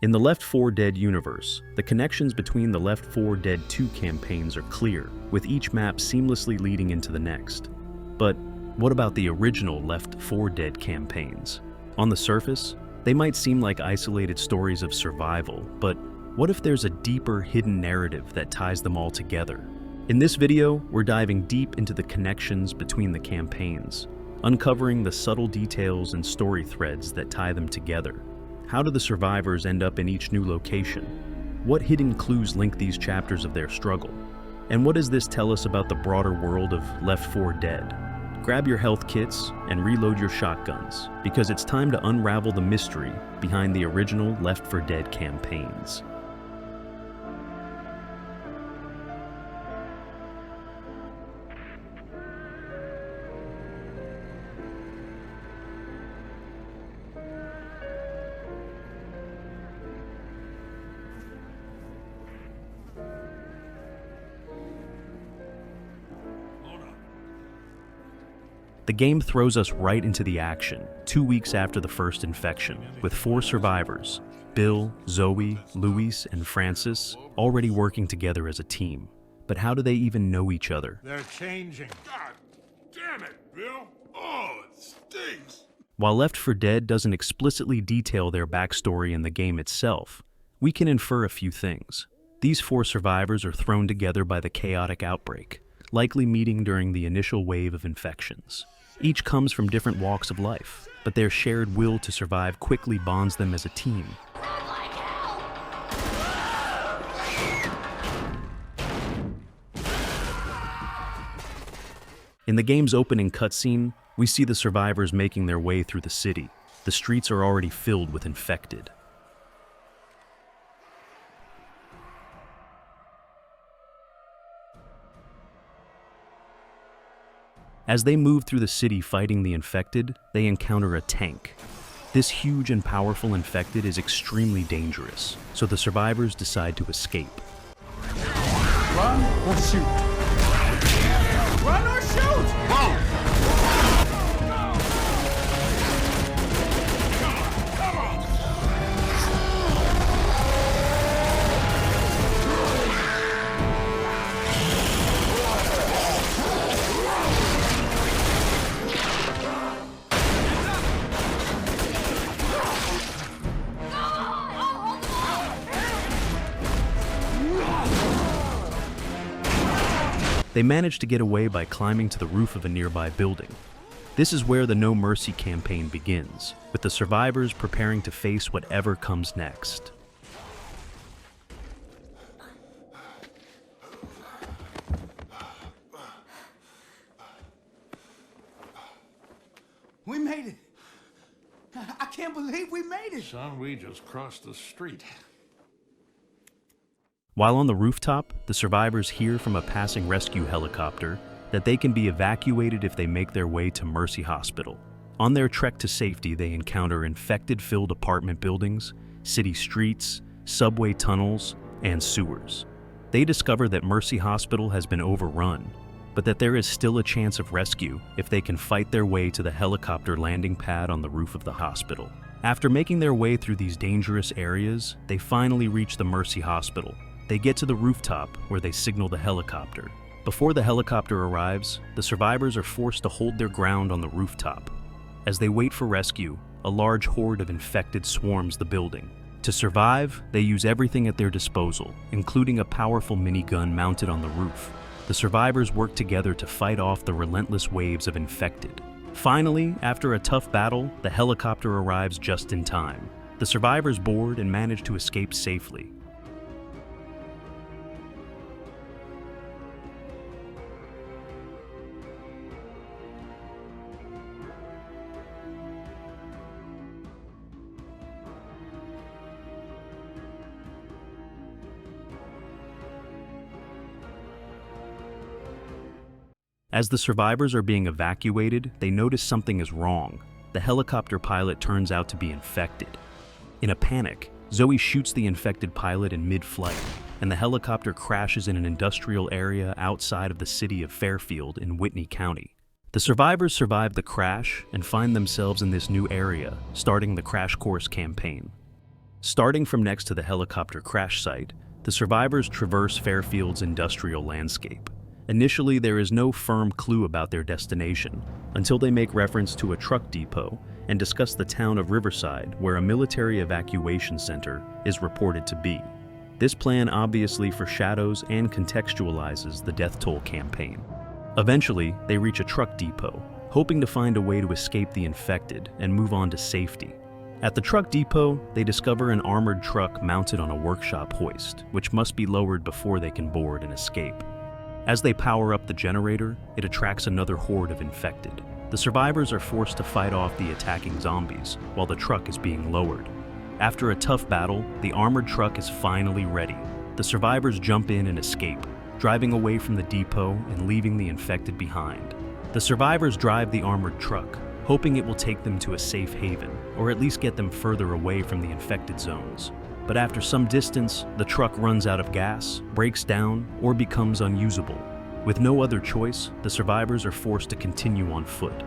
In the Left 4 Dead universe, the connections between the Left 4 Dead 2 campaigns are clear, with each map seamlessly leading into the next. But what about the original Left 4 Dead campaigns? On the surface, they might seem like isolated stories of survival, but what if there's a deeper hidden narrative that ties them all together? In this video, we're diving deep into the connections between the campaigns, uncovering the subtle details and story threads that tie them together. How do the survivors end up in each new location? What hidden clues link these chapters of their struggle? And what does this tell us about the broader world of Left 4 Dead? Grab your health kits and reload your shotguns, because it's time to unravel the mystery behind the original Left 4 Dead campaigns. The game throws us right into the action, 2 weeks after the first infection, with 4 survivors, Bill, Zoe, Luis, and Francis, already working together as a team. But how do they even know each other? They're changing. God damn it, Bill! Oh, it stinks! While Left 4 Dead doesn't explicitly detail their backstory in the game itself, we can infer a few things. These 4 survivors are thrown together by the chaotic outbreak, likely meeting during the initial wave of infections. Each comes from different walks of life, but their shared will to survive quickly bonds them as a team. In the game's opening cutscene, we see the survivors making their way through the city. The streets are already filled with infected. As they move through the city fighting the infected, they encounter a tank. This huge and powerful infected is extremely dangerous, so the survivors decide to escape. Run or shoot. Run or shoot! Whoa! They manage to get away by climbing to the roof of a nearby building. This is where the No Mercy campaign begins, with the survivors preparing to face whatever comes next. We made it! I can't believe we made it! Son, we just crossed the street. While on the rooftop, the survivors hear from a passing rescue helicopter that they can be evacuated if they make their way to Mercy Hospital. On their trek to safety, they encounter infected-filled apartment buildings, city streets, subway tunnels, and sewers. They discover that Mercy Hospital has been overrun, but that there is still a chance of rescue if they can fight their way to the helicopter landing pad on the roof of the hospital. After making their way through these dangerous areas, they finally reach the Mercy Hospital. They get to the rooftop where they signal the helicopter. Before the helicopter arrives, the survivors are forced to hold their ground on the rooftop. As they wait for rescue, a large horde of infected swarms the building. To survive, they use everything at their disposal, including a powerful minigun mounted on the roof. The survivors work together to fight off the relentless waves of infected. Finally, after a tough battle, the helicopter arrives just in time. The survivors board and manage to escape safely. As the survivors are being evacuated, they notice something is wrong. The helicopter pilot turns out to be infected. In a panic, Zoe shoots the infected pilot in mid-flight, and the helicopter crashes in an industrial area outside of the city of Fairfield in Whitney County. The survivors survive the crash and find themselves in this new area, starting the Crash Course campaign. Starting from next to the helicopter crash site, the survivors traverse Fairfield's industrial landscape. Initially, there is no firm clue about their destination until they make reference to a truck depot and discuss the town of Riverside, where a military evacuation center is reported to be. This plan obviously foreshadows and contextualizes the death toll campaign. Eventually, they reach a truck depot, hoping to find a way to escape the infected and move on to safety. At the truck depot, they discover an armored truck mounted on a workshop hoist, which must be lowered before they can board and escape. As they power up the generator, it attracts another horde of infected. The survivors are forced to fight off the attacking zombies while the truck is being lowered. After a tough battle, the armored truck is finally ready. The survivors jump in and escape, driving away from the depot and leaving the infected behind. The survivors drive the armored truck, hoping it will take them to a safe haven, or at least get them further away from the infected zones. But after some distance, the truck runs out of gas, breaks down, or becomes unusable. With no other choice, the survivors are forced to continue on foot.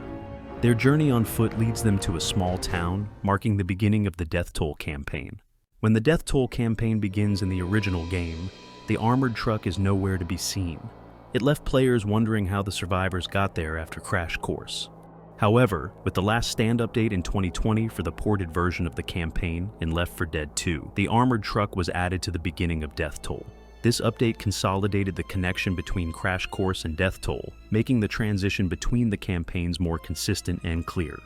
Their journey on foot leads them to a small town, marking the beginning of the death toll campaign. When the death toll campaign begins in the original game, the armored truck is nowhere to be seen. It left players wondering how the survivors got there after Crash Course. However, with the Last Stand update in 2020 for the ported version of the campaign in Left 4 Dead 2, the armored truck was added to the beginning of Death Toll. This update consolidated the connection between Crash Course and Death Toll, making the transition between the campaigns more consistent and clear.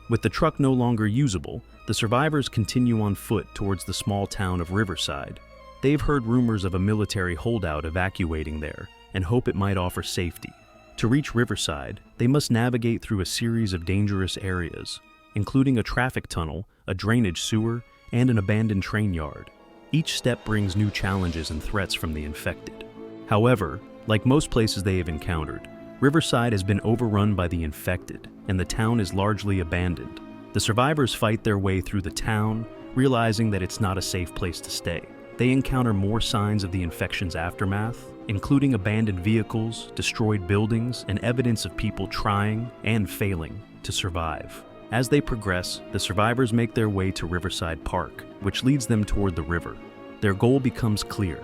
With the truck no longer usable, the survivors continue on foot towards the small town of Riverside. They've heard rumors of a military holdout evacuating there and hope it might offer safety. To reach Riverside, they must navigate through a series of dangerous areas, including a traffic tunnel, a drainage sewer, and an abandoned train yard. Each step brings new challenges and threats from the infected. However, like most places they have encountered, Riverside has been overrun by the infected, and the town is largely abandoned. The survivors fight their way through the town, realizing that it's not a safe place to stay. They encounter more signs of the infection's aftermath, including abandoned vehicles, destroyed buildings, and evidence of people trying and failing to survive. As they progress, the survivors make their way to Riverside Park, which leads them toward the river. Their goal becomes clear.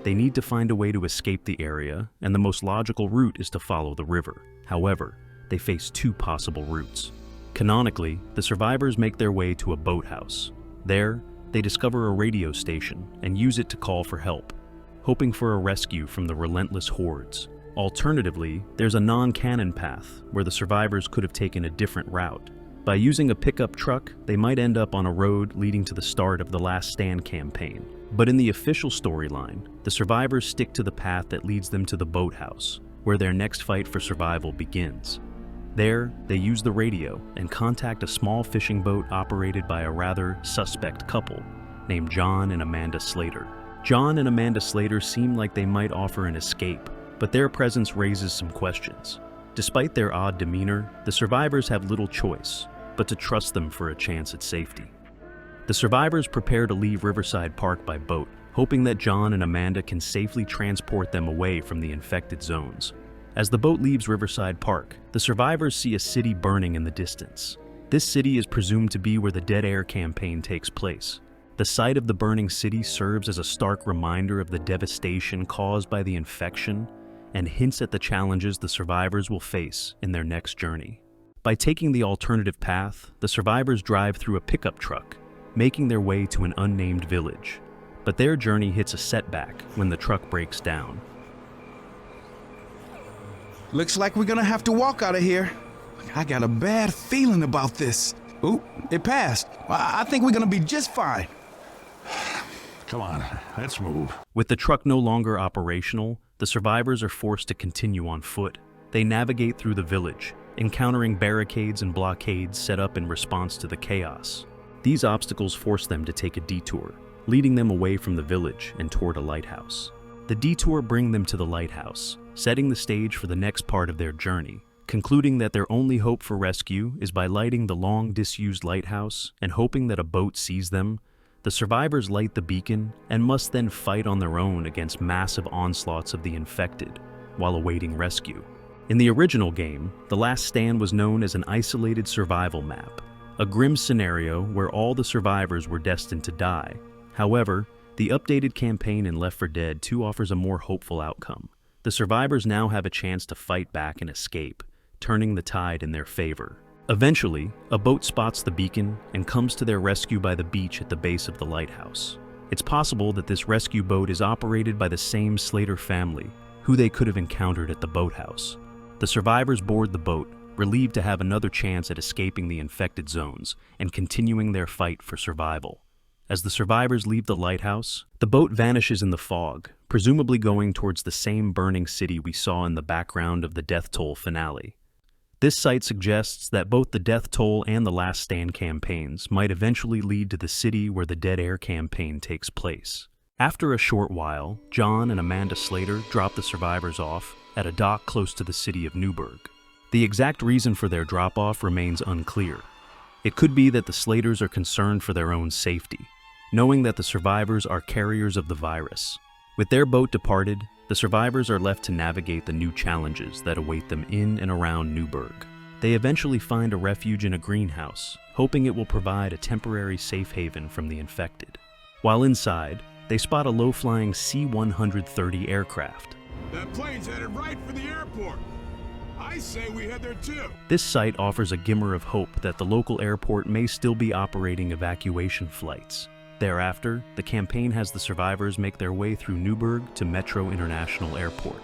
They need to find a way to escape the area, and the most logical route is to follow the river. However, they face two possible routes. Canonically, the survivors make their way to a boathouse. There, they discover a radio station and use it to call for help, hoping for a rescue from the relentless hordes. Alternatively, there's a non-canon path where the survivors could have taken a different route. By using a pickup truck, they might end up on a road leading to the start of the Last Stand campaign. But in the official storyline, the survivors stick to the path that leads them to the boathouse, where their next fight for survival begins. There, they use the radio and contact a small fishing boat operated by a rather suspect couple named John and Amanda Slater. John and Amanda Slater seem like they might offer an escape, but their presence raises some questions. Despite their odd demeanor, the survivors have little choice but to trust them for a chance at safety. The survivors prepare to leave Riverside Park by boat, hoping that John and Amanda can safely transport them away from the infected zones. As the boat leaves Riverside Park, the survivors see a city burning in the distance. This city is presumed to be where the Dead Air campaign takes place. The sight of the burning city serves as a stark reminder of the devastation caused by the infection and hints at the challenges the survivors will face in their next journey. By taking the alternative path, the survivors drive through a pickup truck, making their way to an unnamed village. But their journey hits a setback when the truck breaks down. Looks like we're gonna have to walk out of here. I got a bad feeling about this. Ooh, it passed. I think we're gonna be just fine. Come on, let's move. With the truck no longer operational, the survivors are forced to continue on foot. They navigate through the village, encountering barricades and blockades set up in response to the chaos. These obstacles force them to take a detour, leading them away from the village and toward a lighthouse. The detour brings them to the lighthouse, setting the stage for the next part of their journey, concluding that their only hope for rescue is by lighting the long disused lighthouse and hoping that a boat sees them. The survivors light the beacon and must then fight on their own against massive onslaughts of the infected while awaiting rescue. In the original game, the Last Stand was known as an isolated survival map. a grim scenario where all the survivors were destined to die. However, the updated campaign in Left 4 Dead 2 offers a more hopeful outcome. The survivors now have a chance to fight back and escape, turning the tide in their favor. Eventually, a boat spots the beacon and comes to their rescue by the beach at the base of the lighthouse. It's possible that this rescue boat is operated by the same Slater family, who they could have encountered at the boathouse. The survivors board the boat, relieved to have another chance at escaping the infected zones and continuing their fight for survival. As the survivors leave the lighthouse, the boat vanishes in the fog, presumably going towards the same burning city we saw in the background of the Death Toll finale. This site suggests that both the Death Toll and the Last Stand campaigns might eventually lead to the city where the Dead Air campaign takes place. After a short while, John and Amanda Slater drop the survivors off at a dock close to the city of Newburgh. The exact reason for their drop-off remains unclear. It could be that the Slaters are concerned for their own safety, knowing that the survivors are carriers of the virus. With their boat departed, the survivors are left to navigate the new challenges that await them in and around Newburgh. They eventually find a refuge in a greenhouse, hoping it will provide a temporary safe haven from the infected. While inside, they spot a low-flying C-130 aircraft. That plane's headed right for the airport. I say we head there too. This site offers a glimmer of hope that the local airport may still be operating evacuation flights. Thereafter, the campaign has the survivors make their way through Newburgh to Metro International Airport.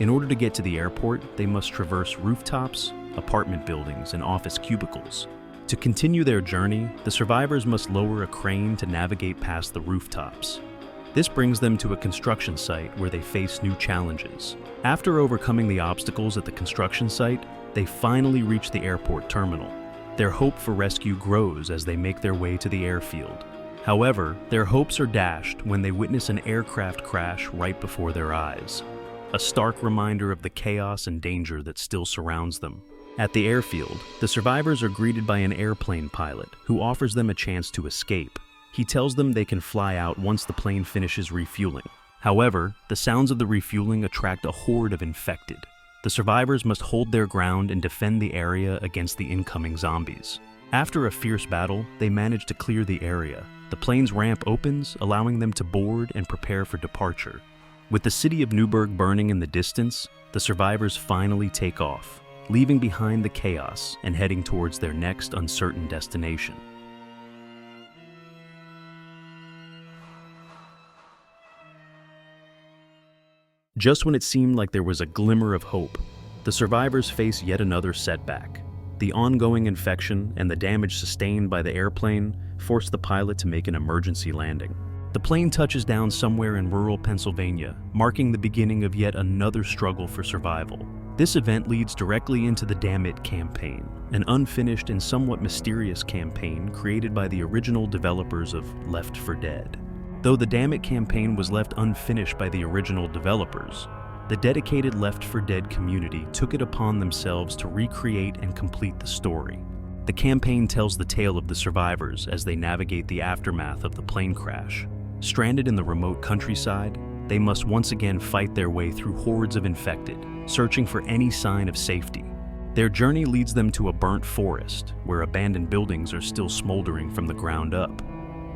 In order to get to the airport, they must traverse rooftops, apartment buildings, and office cubicles. To continue their journey, the survivors must lower a crane to navigate past the rooftops. This brings them to a construction site where they face new challenges. After overcoming the obstacles at the construction site, they finally reach the airport terminal. Their hope for rescue grows as they make their way to the airfield. However, their hopes are dashed when they witness an aircraft crash right before their eyes, a stark reminder of the chaos and danger that still surrounds them. At the airfield, the survivors are greeted by an airplane pilot who offers them a chance to escape. He tells them they can fly out once the plane finishes refueling. However, the sounds of the refueling attract a horde of infected. The survivors must hold their ground and defend the area against the incoming zombies. After a fierce battle, they manage to clear the area. The plane's ramp opens, allowing them to board and prepare for departure. With the city of Newburgh burning in the distance, the survivors finally take off, leaving behind the chaos and heading towards their next uncertain destination. Just when it seemed like there was a glimmer of hope, the survivors face yet another setback. The ongoing infection and the damage sustained by the airplane forced the pilot to make an emergency landing. The plane touches down somewhere in rural Pennsylvania, marking the beginning of yet another struggle for survival. This event leads directly into the Damn It campaign, an unfinished and somewhat mysterious campaign created by the original developers of Left 4 Dead. Though the Damn It campaign was left unfinished by the original developers, the dedicated Left 4 Dead community took it upon themselves to recreate and complete the story. The campaign tells the tale of the survivors as they navigate the aftermath of the plane crash. Stranded in the remote countryside, they must once again fight their way through hordes of infected, searching for any sign of safety. Their journey leads them to a burnt forest, where abandoned buildings are still smoldering from the ground up.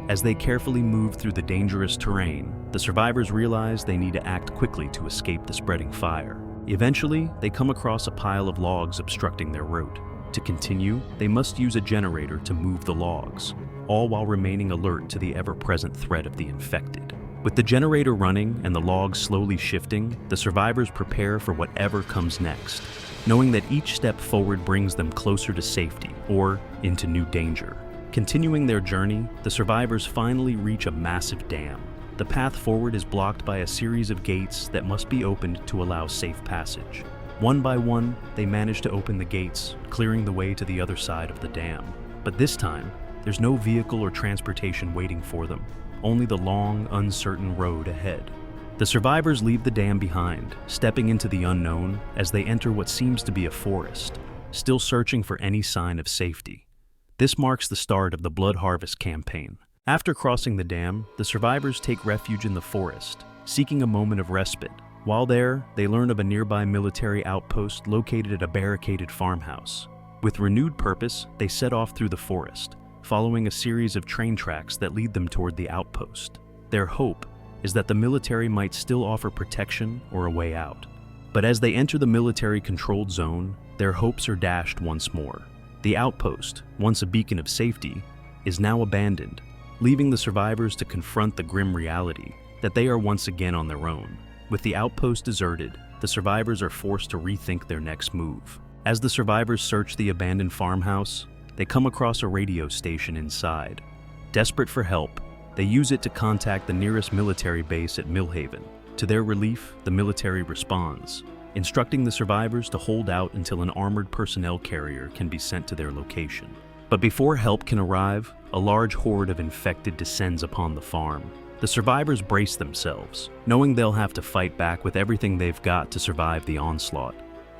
As they carefully move through the dangerous terrain, the survivors realize they need to act quickly to escape the spreading fire. Eventually, they come across a pile of logs obstructing their route. To continue, they must use a generator to move the logs, all while remaining alert to the ever-present threat of the infected. With the generator running and the logs slowly shifting, the survivors prepare for whatever comes next, knowing that each step forward brings them closer to safety or into new danger. Continuing their journey, the survivors finally reach a massive dam. The path forward is blocked by a series of gates that must be opened to allow safe passage. One by one, they manage to open the gates, clearing the way to the other side of the dam. But this time, there's no vehicle or transportation waiting for them, only the long, uncertain road ahead. The survivors leave the dam behind, stepping into the unknown as they enter what seems to be a forest, still searching for any sign of safety. This marks the start of the Blood Harvest campaign. After crossing the dam, the survivors take refuge in the forest, seeking a moment of respite. While there, they learn of a nearby military outpost located at a barricaded farmhouse. With renewed purpose, they set off through the forest, following a series of train tracks that lead them toward the outpost. Their hope is that the military might still offer protection or a way out. But as they enter the military-controlled zone, their hopes are dashed once more. The outpost, once a beacon of safety, is now abandoned, leaving the survivors to confront the grim reality that they are once again on their own. With the outpost deserted, the survivors are forced to rethink their next move. As the survivors search the abandoned farmhouse, they come across a radio station inside. Desperate for help, they use it to contact the nearest military base at Millhaven. To their relief, the military responds, instructing the survivors to hold out until an armored personnel carrier can be sent to their location. But before help can arrive, a large horde of infected descends upon the farm. The survivors brace themselves, knowing they'll have to fight back with everything they've got to survive the onslaught.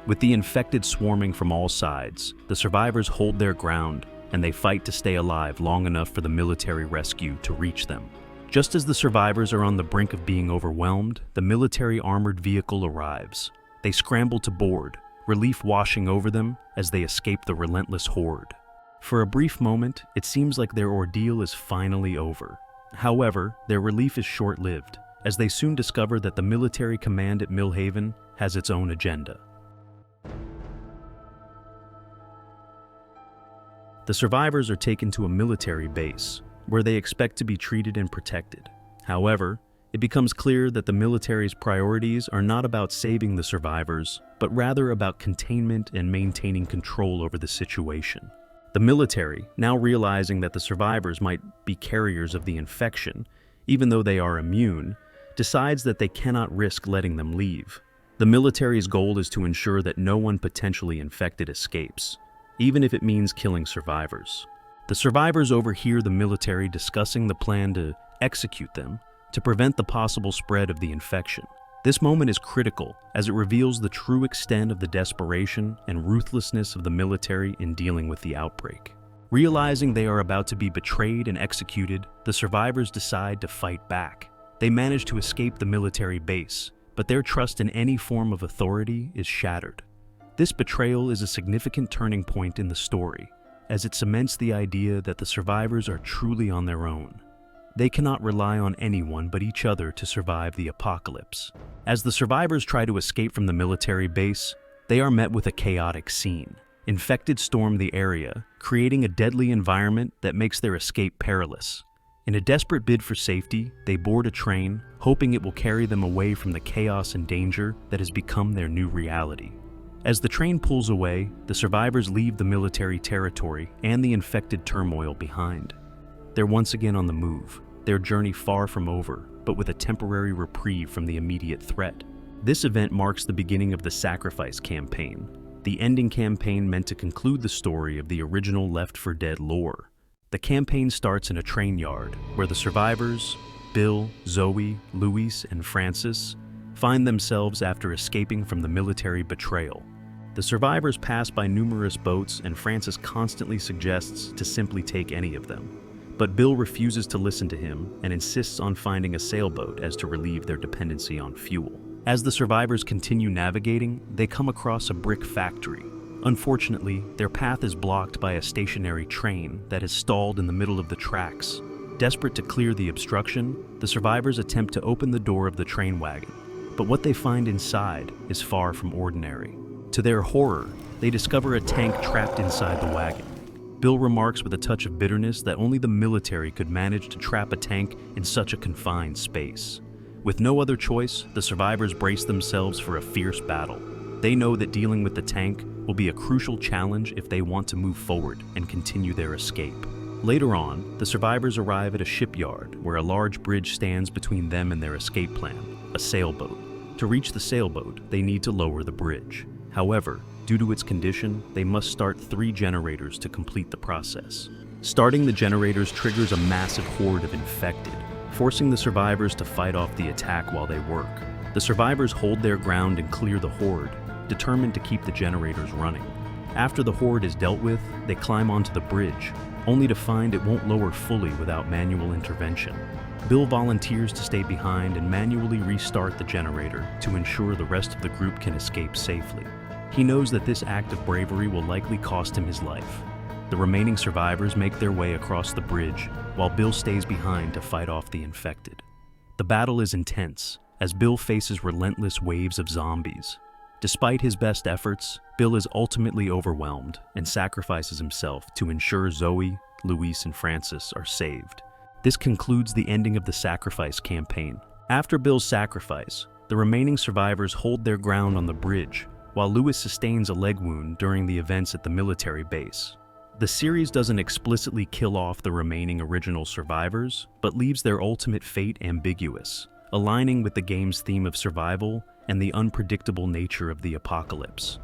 With the infected swarming from all sides, the survivors hold their ground, and they fight to stay alive long enough for the military rescue to reach them. Just as the survivors are on the brink of being overwhelmed, the military armored vehicle arrives. They scramble to board, relief washing over them as they escape the relentless horde. For a brief moment, it seems like their ordeal is finally over. However, their relief is short-lived, as they soon discover that the military command at Millhaven has its own agenda. The survivors are taken to a military base, where they expect to be treated and protected. However, it becomes clear that the military's priorities are not about saving the survivors, but rather about containment and maintaining control over the situation. The military, now realizing that the survivors might be carriers of the infection, even though they are immune, decides that they cannot risk letting them leave. The military's goal is to ensure that no one potentially infected escapes, even if it means killing survivors. The survivors overhear the military discussing the plan to execute them to prevent the possible spread of the infection. This moment is critical as it reveals the true extent of the desperation and ruthlessness of the military in dealing with the outbreak. Realizing they are about to be betrayed and executed, the survivors decide to fight back. They manage to escape the military base, but their trust in any form of authority is shattered. This betrayal is a significant turning point in the story, as it cements the idea that the survivors are truly on their own. They cannot rely on anyone but each other to survive the apocalypse. As the survivors try to escape from the military base, they are met with a chaotic scene. Infected storm the area, creating a deadly environment that makes their escape perilous. In a desperate bid for safety, they board a train, hoping it will carry them away from the chaos and danger that has become their new reality. As the train pulls away, the survivors leave the military territory and the infected turmoil behind. They're once again on the move, their journey far from over, but with a temporary reprieve from the immediate threat. This event marks the beginning of the Sacrifice campaign, the ending campaign meant to conclude the story of the original Left 4 Dead lore. The campaign starts in a train yard, where the survivors, Bill, Zoe, Luis, and Francis, find themselves after escaping from the military betrayal. The survivors pass by numerous boats, and Francis constantly suggests to simply take any of them. But Bill refuses to listen to him and insists on finding a sailboat as to relieve their dependency on fuel. As the survivors continue navigating, they come across a brick factory. Unfortunately, their path is blocked by a stationary train that is stalled in the middle of the tracks. Desperate to clear the obstruction, the survivors attempt to open the door of the train wagon, but what they find inside is far from ordinary. To their horror, they discover a tank trapped inside the wagon. Bill remarks with a touch of bitterness that only the military could manage to trap a tank in such a confined space. With no other choice, the survivors brace themselves for a fierce battle. They know that dealing with the tank will be a crucial challenge if they want to move forward and continue their escape. Later on, the survivors arrive at a shipyard where a large bridge stands between them and their escape plan, a sailboat. To reach the sailboat, they need to lower the bridge. However, due to its condition, they must start 3 generators to complete the process. Starting the generators triggers a massive horde of infected, forcing the survivors to fight off the attack while they work. The survivors hold their ground and clear the horde, determined to keep the generators running. After the horde is dealt with, they climb onto the bridge, only to find it won't lower fully without manual intervention. Bill volunteers to stay behind and manually restart the generator to ensure the rest of the group can escape safely. He knows that this act of bravery will likely cost him his life. The remaining survivors make their way across the bridge, while Bill stays behind to fight off the infected. The battle is intense, as Bill faces relentless waves of zombies. Despite his best efforts, Bill is ultimately overwhelmed and sacrifices himself to ensure Zoe, Luis, and Francis are saved. This concludes the ending of the sacrifice campaign. After Bill's sacrifice, the remaining survivors hold their ground on the bridge, while Luis sustains a leg wound during the events at the military base. The series doesn't explicitly kill off the remaining original survivors, but leaves their ultimate fate ambiguous, aligning with the game's theme of survival and the unpredictable nature of the apocalypse.